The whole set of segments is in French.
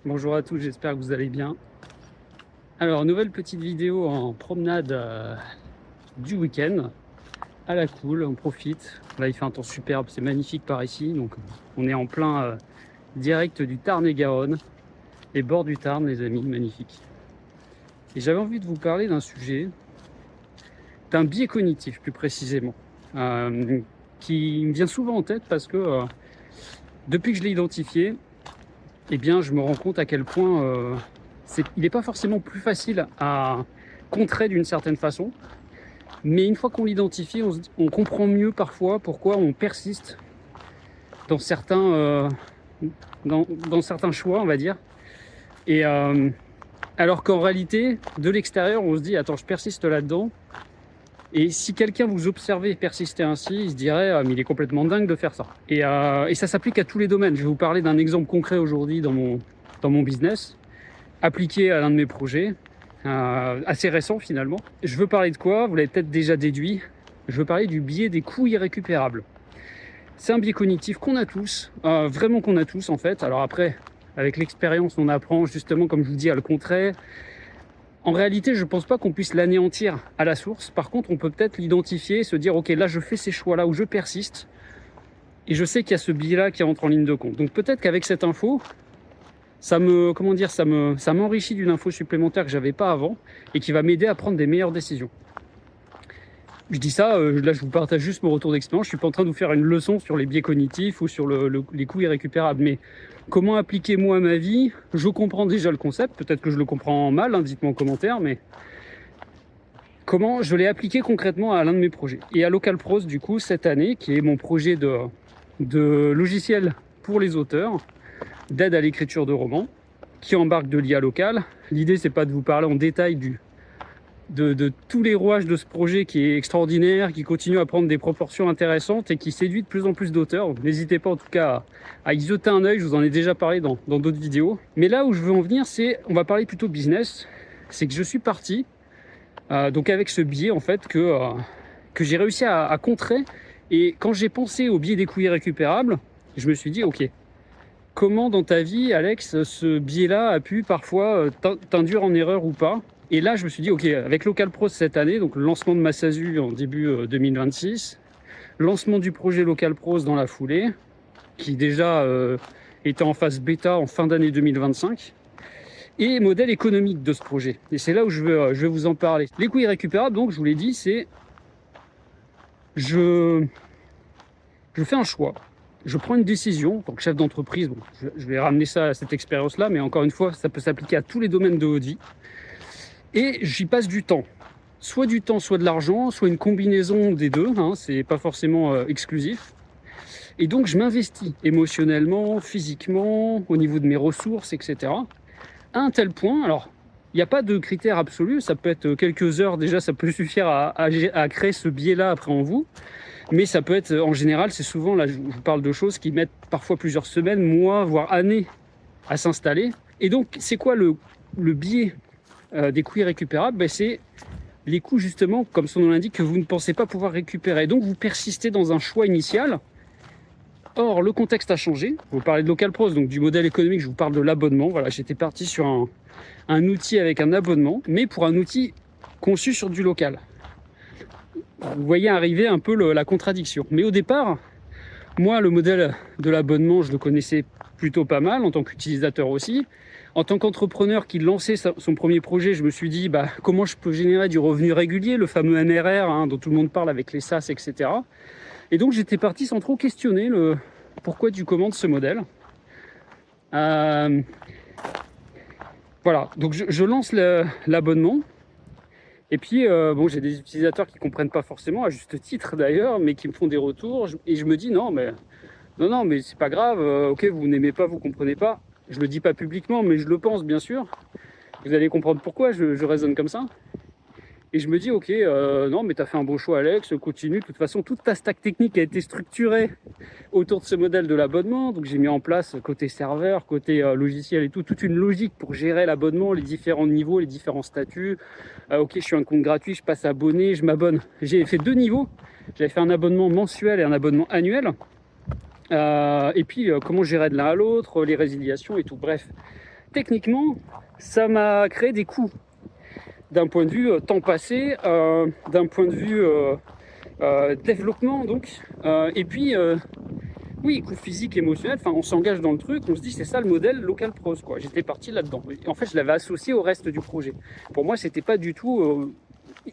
Bonjour à tous, j'espère que vous allez bien. Alors, nouvelle petite vidéo en promenade du week-end, à la cool, on profite. Là, il fait un temps superbe, c'est magnifique par ici. Donc, on est en plein direct du Tarn-et-Garonne, les bords du Tarn, les amis, magnifique. Et j'avais envie de vous parler d'un sujet, d'un biais cognitif plus précisément, qui me vient souvent en tête parce que depuis que je l'ai identifié, eh bien, je me rends compte à quel point il n'est pas forcément plus facile à contrer d'une certaine façon, mais une fois qu'on l'identifie, on comprend mieux parfois pourquoi on persiste dans dans certains choix, on va dire. Et alors qu'en réalité, de l'extérieur, on se dit attends, je persiste là-dedans. Et si quelqu'un vous observait persister ainsi, il se dirait ah, mais il est complètement dingue de faire ça. Et ça s'applique à tous les domaines. Je vais vous parler d'un exemple concret aujourd'hui dans mon business, appliqué à l'un de mes projets, assez récent finalement. Je veux parler de quoi? Vous l'avez peut-être déjà déduit. Je veux parler du biais des coûts irrécupérables. C'est un biais cognitif qu'on a tous, vraiment qu'on a tous en fait. Alors après, avec l'expérience, on apprend justement, comme je vous dis, à le contrer. En réalité, je ne pense pas qu'on puisse l'anéantir à la source. Par contre, on peut peut-être l'identifier, se dire, ok, là, je fais ces choix-là où je persiste, et je sais qu'il y a ce biais-là qui entre en ligne de compte. Donc peut-être qu'avec cette info, ça m'enrichit d'une info supplémentaire que j'avais pas avant et qui va m'aider à prendre des meilleures décisions. Je dis ça, là je vous partage juste mon retour d'expérience, je suis pas en train de vous faire une leçon sur les biais cognitifs ou sur les coûts irrécupérables, mais comment appliquer moi à ma vie? Je comprends déjà le concept, peut-être que je le comprends mal, hein, dites-moi en commentaire, mais comment je l'ai appliqué concrètement à l'un de mes projets. Et à Localprose, du coup, cette année, qui est mon projet de logiciel pour les auteurs, d'aide à l'écriture de romans, qui embarque de l'IA locale. L'idée, c'est pas de vous parler en détail de tous les rouages de ce projet qui est extraordinaire, qui continue à prendre des proportions intéressantes et qui séduit de plus en plus d'auteurs. N'hésitez pas en tout cas à y jeter un œil, je vous en ai déjà parlé dans d'autres vidéos. Mais là où je veux en venir, on va parler plutôt business, c'est que je suis parti donc avec ce biais en fait que j'ai réussi à contrer. Et quand j'ai pensé au biais des coûts irrécupérables, je me suis dit ok, comment dans ta vie, Alex, ce biais-là a pu parfois t'induire en erreur ou pas? Et là, je me suis dit, ok, avec Localprose cette année, donc le lancement de ma SASU en début 2026, lancement du projet Localprose dans la foulée, qui déjà était en phase bêta en fin d'année 2025, et modèle économique de ce projet. Et c'est là où je vais vous en parler. Les coûts irrécupérables, donc, je vous l'ai dit, c'est je fais un choix. Je prends une décision, en tant que chef d'entreprise, bon, je vais ramener ça à cette expérience-là, mais encore une fois, ça peut s'appliquer à tous les domaines de votre vie. Et j'y passe du temps. Soit du temps, soit de l'argent, soit une combinaison des deux, hein, c'est pas forcément exclusif. Et donc je m'investis émotionnellement, physiquement, au niveau de mes ressources, etc. À un tel point, alors, il n'y a pas de critère absolu, ça peut être quelques heures déjà, ça peut suffire à créer ce biais-là après en vous. Mais ça peut être, en général, c'est souvent, là je vous parle de choses qui mettent parfois plusieurs semaines, mois, voire années à s'installer. Et donc, c'est quoi le biais des coûts irrécupérables? C'est les coûts, justement, comme son nom l'indique, que vous ne pensez pas pouvoir récupérer. Donc, vous persistez dans un choix initial. Or, le contexte a changé. Vous parlez de Localprose, donc du modèle économique, je vous parle de l'abonnement. Voilà, j'étais parti sur un outil avec un abonnement, mais pour un outil conçu sur du local. Vous voyez arriver un peu la contradiction. Mais au départ, moi, le modèle de l'abonnement, je le connaissais plutôt pas mal, en tant qu'utilisateur aussi. En tant qu'entrepreneur qui lançait son premier projet, je me suis dit comment je peux générer du revenu régulier, le fameux MRR hein, dont tout le monde parle avec les SaaS, etc. Et donc j'étais parti sans trop questionner le pourquoi du comment de ce modèle. Voilà, donc je lance l'abonnement. Et puis, j'ai des utilisateurs qui ne comprennent pas forcément, à juste titre d'ailleurs, mais qui me font des retours. Et je me dis, non, mais c'est pas grave. Ok, vous n'aimez pas, vous comprenez pas. Je le dis pas publiquement, mais je le pense, bien sûr. Vous allez comprendre pourquoi je raisonne comme ça. Et je me dis, ok, non, mais tu as fait un bon choix, Alex, continue. De toute façon, toute ta stack technique a été structurée autour de ce modèle de l'abonnement. Donc, j'ai mis en place côté serveur, côté logiciel et tout, toute une logique pour gérer l'abonnement, les différents niveaux, les différents statuts. Ok, je suis un compte gratuit, je passe abonné, je m'abonne. J'ai fait 2 niveaux. J'avais fait un abonnement mensuel et un abonnement annuel. Et puis, comment gérer de l'un à l'autre, les résiliations et tout. Bref, techniquement, ça m'a créé des coûts. D'un point de vue temps passé, d'un point de vue développement, donc. Et puis, oui, coût physique, émotionnel, enfin, on s'engage dans le truc, on se dit c'est ça le modèle local pros, quoi. J'étais parti là-dedans. Et en fait, je l'avais associé au reste du projet. Pour moi, c'était pas du tout.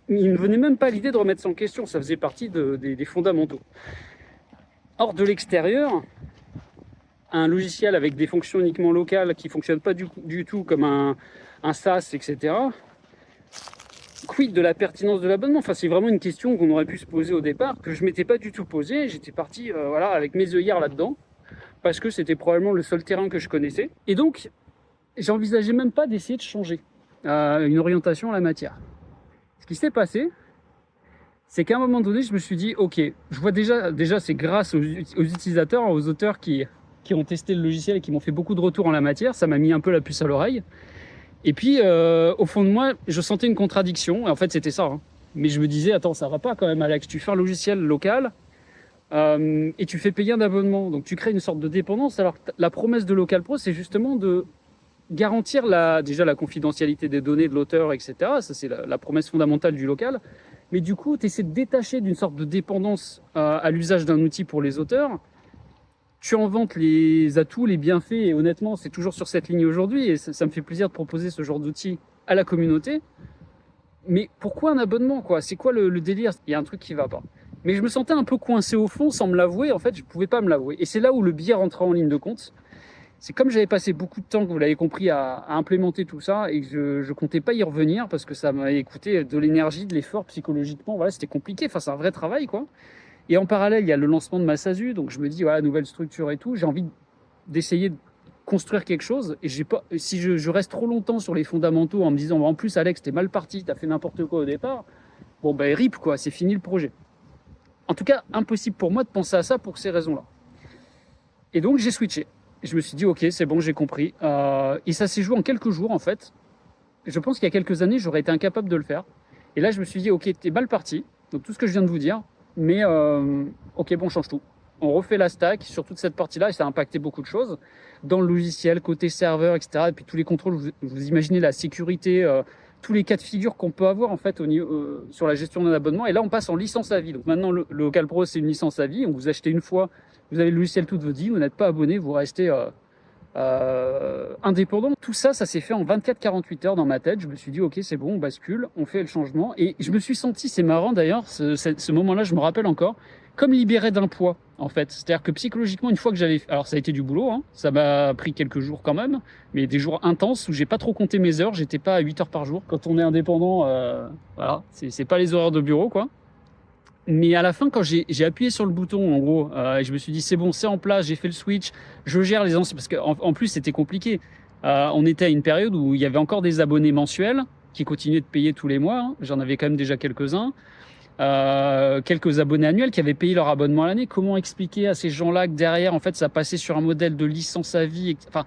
Il ne venait même pas l'idée de remettre ça en question, ça faisait partie des fondamentaux. Or, de l'extérieur, un logiciel avec des fonctions uniquement locales qui ne fonctionnent pas du tout comme un SaaS, etc. Quid de la pertinence de l'abonnement? Enfin, c'est vraiment une question qu'on aurait pu se poser au départ, que je ne m'étais pas du tout posée. J'étais parti voilà, avec mes œillères là-dedans, parce que c'était probablement le seul terrain que je connaissais. Et donc, j'envisageais même pas d'essayer de changer une orientation en la matière. Ce qui s'est passé, c'est qu'à un moment donné, je me suis dit, ok, je vois déjà c'est grâce aux utilisateurs, aux auteurs qui ont testé le logiciel et qui m'ont fait beaucoup de retours en la matière, ça m'a mis un peu la puce à l'oreille. Et puis, au fond de moi, je sentais une contradiction. Et en fait, c'était ça. Hein. Mais je me disais, attends, ça va pas quand même, Alex. Tu fais un logiciel local et tu fais payer un abonnement. Donc, tu crées une sorte de dépendance. Alors, la promesse de Local Pro, c'est justement de garantir déjà la confidentialité des données de l'auteur, etc. Ça, c'est la promesse fondamentale du local. Mais du coup, tu essaies de détacher d'une sorte de dépendance à l'usage d'un outil pour les auteurs. Tu en vantes les atouts, les bienfaits, et honnêtement, c'est toujours sur cette ligne aujourd'hui, et ça me fait plaisir de proposer ce genre d'outils à la communauté. Mais pourquoi un abonnement, quoi? C'est quoi le délire? Il y a un truc qui va pas. Mais je me sentais un peu coincé au fond, sans me l'avouer. En fait, je pouvais pas me l'avouer. Et c'est là où le biais rentrait en ligne de compte. C'est comme j'avais passé beaucoup de temps, vous l'avez compris, à implémenter tout ça, et que je comptais pas y revenir, parce que ça m'avait coûté de l'énergie, de l'effort psychologiquement. Voilà, c'était compliqué. Enfin, c'est un vrai travail, quoi. Et en parallèle, il y a le lancement de ma SASU, donc je me dis, voilà, nouvelle structure et tout, j'ai envie d'essayer de construire quelque chose, et si je reste trop longtemps sur les fondamentaux en me disant, en plus Alex, t'es mal parti, t'as fait n'importe quoi au départ, bon ben rip quoi, c'est fini le projet. En tout cas, impossible pour moi de penser à ça pour ces raisons-là. Et donc j'ai switché. Je me suis dit, ok, c'est bon, j'ai compris. Et ça s'est joué en quelques jours en fait. Je pense qu'il y a quelques années, j'aurais été incapable de le faire. Et là, je me suis dit, ok, t'es mal parti, donc tout ce que je viens de vous dire, mais ok, bon, on change tout. On refait la stack sur toute cette partie-là et ça a impacté beaucoup de choses dans le logiciel, côté serveur, etc. Et puis tous les contrôles, vous imaginez la sécurité, tous les cas de figure qu'on peut avoir en fait sur la gestion d'un abonnement. Et là, on passe en licence à vie. Donc maintenant, le Local Pro, c'est une licence à vie. On vous achetez une fois, vous avez le logiciel toute votre vie, vous n'êtes pas abonné, vous restez indépendant. Tout ça, ça s'est fait en 24-48 heures dans ma tête. Je me suis dit, ok, c'est bon, on bascule, on fait le changement. Et je me suis senti, c'est marrant d'ailleurs, ce moment-là, je me rappelle encore, comme libéré d'un poids, en fait. C'est-à-dire que psychologiquement, une fois que j'avais... Alors, ça a été du boulot, hein, ça m'a pris quelques jours quand même, mais des jours intenses où j'ai pas trop compté mes heures, j'étais pas à 8 heures par jour. Quand on est indépendant, voilà, c'est pas les horaires de bureau, quoi. Mais à la fin, quand j'ai appuyé sur le bouton, en gros, et je me suis dit, c'est bon, c'est en place, j'ai fait le switch, je gère les anciens, parce qu'en plus, c'était compliqué. On était à une période où il y avait encore des abonnés mensuels qui continuaient de payer tous les mois. Hein. J'en avais quand même déjà quelques-uns. Quelques abonnés annuels qui avaient payé leur abonnement à l'année. Comment expliquer à ces gens-là que derrière, en fait, ça passait sur un modèle de licence à vie? Enfin,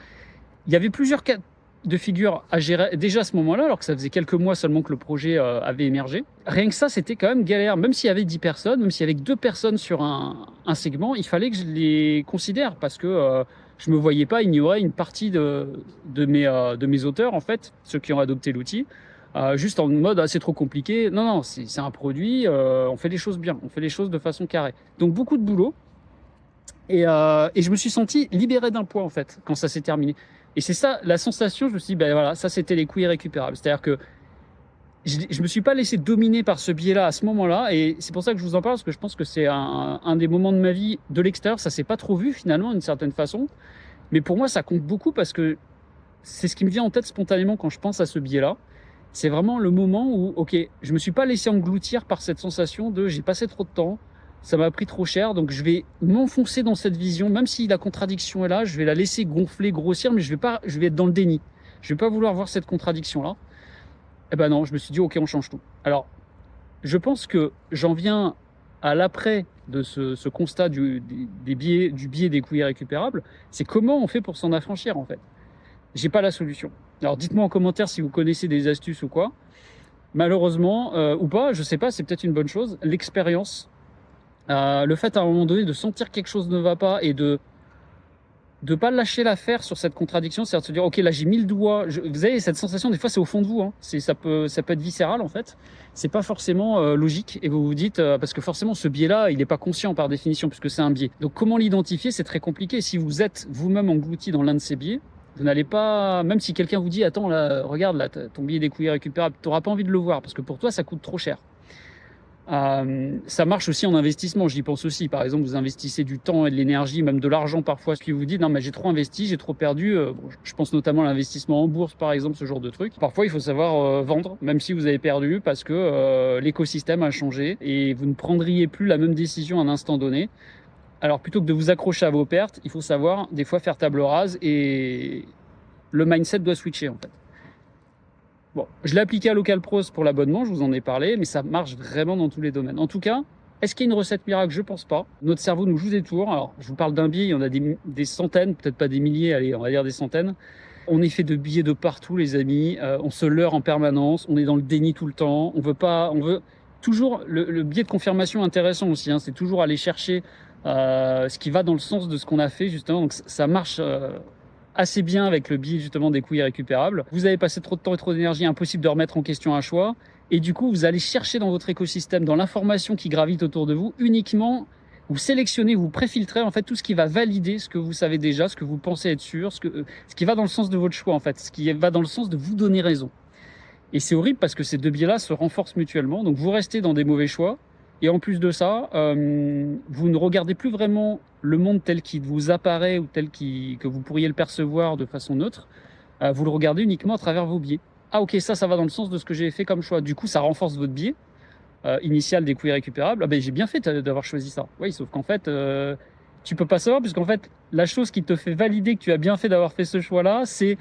il y avait plusieurs cas de figure à gérer déjà à ce moment-là, alors que ça faisait quelques mois seulement que le projet avait émergé. Rien que ça, c'était quand même galère. Même s'il y avait 10 personnes, même s'il y avait que 2 personnes sur un segment, il fallait que je les considère parce que je me voyais pas ignorer une partie de mes auteurs, en fait, ceux qui ont adopté l'outil, juste en mode c'est trop compliqué. Non, non, c'est un produit, on fait les choses bien, on fait les choses de façon carrée. Donc beaucoup de boulot. Et je me suis senti libéré d'un poids, en fait, quand ça s'est terminé. Et c'est ça, la sensation, je me suis dit, ben voilà, ça c'était les coûts irrécupérables. C'est-à-dire que je me suis pas laissé dominer par ce biais-là à ce moment-là, et c'est pour ça que je vous en parle, parce que je pense que c'est un des moments de ma vie de l'extérieur, ça s'est pas trop vu finalement, d'une certaine façon. Mais pour moi, ça compte beaucoup parce que c'est ce qui me vient en tête spontanément quand je pense à ce biais-là. C'est vraiment le moment où, ok, je me suis pas laissé engloutir par cette sensation de j'ai passé trop de temps, ça m'a pris trop cher, donc je vais m'enfoncer dans cette vision, même si la contradiction est là, je vais la laisser gonfler, grossir, mais je vais être dans le déni. Je vais pas vouloir voir cette contradiction-là. Eh ben non, je me suis dit, ok, on change tout. Alors, je pense que j'en viens à l'après de ce constat du biais des coûts irrécupérables, c'est comment on fait pour s'en affranchir, en fait. J'ai pas la solution. Alors, dites-moi en commentaire si vous connaissez des astuces ou quoi. Malheureusement, ou pas, je sais pas, c'est peut-être une bonne chose. L'expérience, le fait à un moment donné de sentir quelque chose ne va pas et de pas lâcher l'affaire sur cette contradiction, c'est-à-dire de se dire ok là j'ai mis le doigt, vous avez cette sensation des fois c'est au fond de vous, hein. Ça peut être viscéral en fait, c'est pas forcément logique et vous vous dites parce que forcément ce biais-là il n'est pas conscient par définition puisque c'est un biais. Donc comment l'identifier, c'est très compliqué. Si vous êtes vous-même englouti dans l'un de ces biais, vous n'allez pas, même si quelqu'un vous dit attends là regarde là ton billet des couilles récupérable, tu n'auras pas envie de le voir parce que pour toi ça coûte trop cher. Ça marche aussi en investissement, j'y pense aussi. Par exemple, vous investissez du temps et de l'énergie, même de l'argent parfois, puis vous dites non mais j'ai trop investi, j'ai trop perdu. Bon, je pense notamment à l'investissement en bourse par exemple, ce genre de truc. Parfois il faut savoir vendre, même si vous avez perdu, parce que l'écosystème a changé et vous ne prendriez plus la même décision à un instant donné. Alors plutôt que de vous accrocher à vos pertes, il faut savoir des fois faire table rase et le mindset doit switcher en fait. Bon, je l'ai appliqué à Localpros pour l'abonnement, je vous en ai parlé, mais ça marche vraiment dans tous les domaines. En tout cas, est-ce qu'il y a une recette miracle? Je pense pas. Notre cerveau nous joue des tours. Alors, je vous parle d'un biais, il y en a des centaines, peut-être pas des milliers, allez, on va dire des centaines. On est fait de billets de partout, les amis. On se leurre en permanence. On est dans le déni tout le temps. On veut toujours le biais de confirmation intéressant aussi, hein. C'est toujours aller chercher ce qui va dans le sens de ce qu'on a fait justement. Donc ça marche assez bien avec le biais justement des couilles irrécupérables. Vous avez passé trop de temps et trop d'énergie, impossible de remettre en question un choix. Et du coup, vous allez chercher dans votre écosystème, dans l'information qui gravite autour de vous, uniquement, vous sélectionnez, vous préfiltrez en fait tout ce qui va valider ce que vous savez déjà, ce que vous pensez être sûr, ce qui va dans le sens de votre choix en fait, ce qui va dans le sens de vous donner raison. Et c'est horrible parce que ces deux biais-là se renforcent mutuellement. Donc vous restez dans des mauvais choix. Et en plus de ça, vous ne regardez plus vraiment le monde tel qu'il vous apparaît ou que vous pourriez le percevoir de façon neutre. Vous le regardez uniquement à travers vos biais. Ah ok, ça va dans le sens de ce que j'ai fait comme choix. Du coup, ça renforce votre biais initial des couilles récupérables. Ah ben j'ai bien fait d'avoir choisi ça. Oui, sauf qu'en fait, tu peux pas savoir puisqu'en fait, la chose qui te fait valider que tu as bien fait d'avoir fait ce choix-là, c'est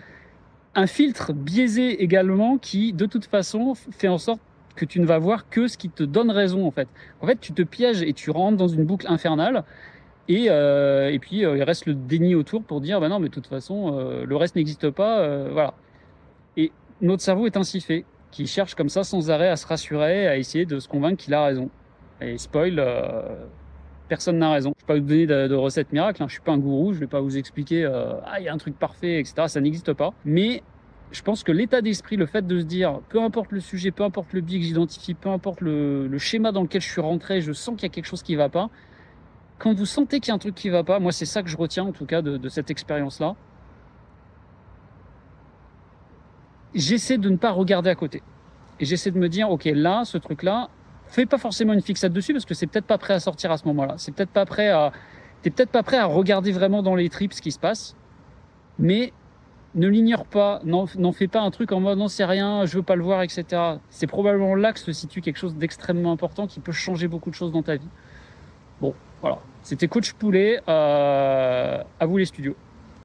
un filtre biaisé également qui, de toute façon, fait en sorte que tu ne vas voir que ce qui te donne raison en fait. En fait, tu te pièges et tu rentres dans une boucle infernale et puis il reste le déni autour pour dire bah non mais de toute façon le reste n'existe pas, voilà. Et notre cerveau est ainsi fait, qui cherche comme ça sans arrêt à se rassurer, à essayer de se convaincre qu'il a raison. Et spoil, personne n'a raison. Je ne vais pas vous donner de recette miracle, hein. Je ne suis pas un gourou, je ne vais pas vous expliquer ah il y a un truc parfait, etc. Ça n'existe pas. Mais je pense que l'état d'esprit, le fait de se dire, peu importe le sujet, peu importe le biais que j'identifie, peu importe le schéma dans lequel je suis rentré, je sens qu'il y a quelque chose qui ne va pas. Quand vous sentez qu'il y a un truc qui ne va pas, moi c'est ça que je retiens en tout cas de cette expérience-là. J'essaie de ne pas regarder à côté. Et j'essaie de me dire, ok, là, ce truc-là, fais pas forcément une fixette dessus parce que c'est peut-être pas prêt à sortir à ce moment-là. T'es peut-être pas prêt à regarder vraiment dans les tripes ce qui se passe. Mais ne l'ignore pas, n'en fais pas un truc en mode non c'est rien, je veux pas le voir, etc. C'est probablement là que se situe quelque chose d'extrêmement important qui peut changer beaucoup de choses dans ta vie. Bon, voilà. C'était Coach Poulet, à vous les studios.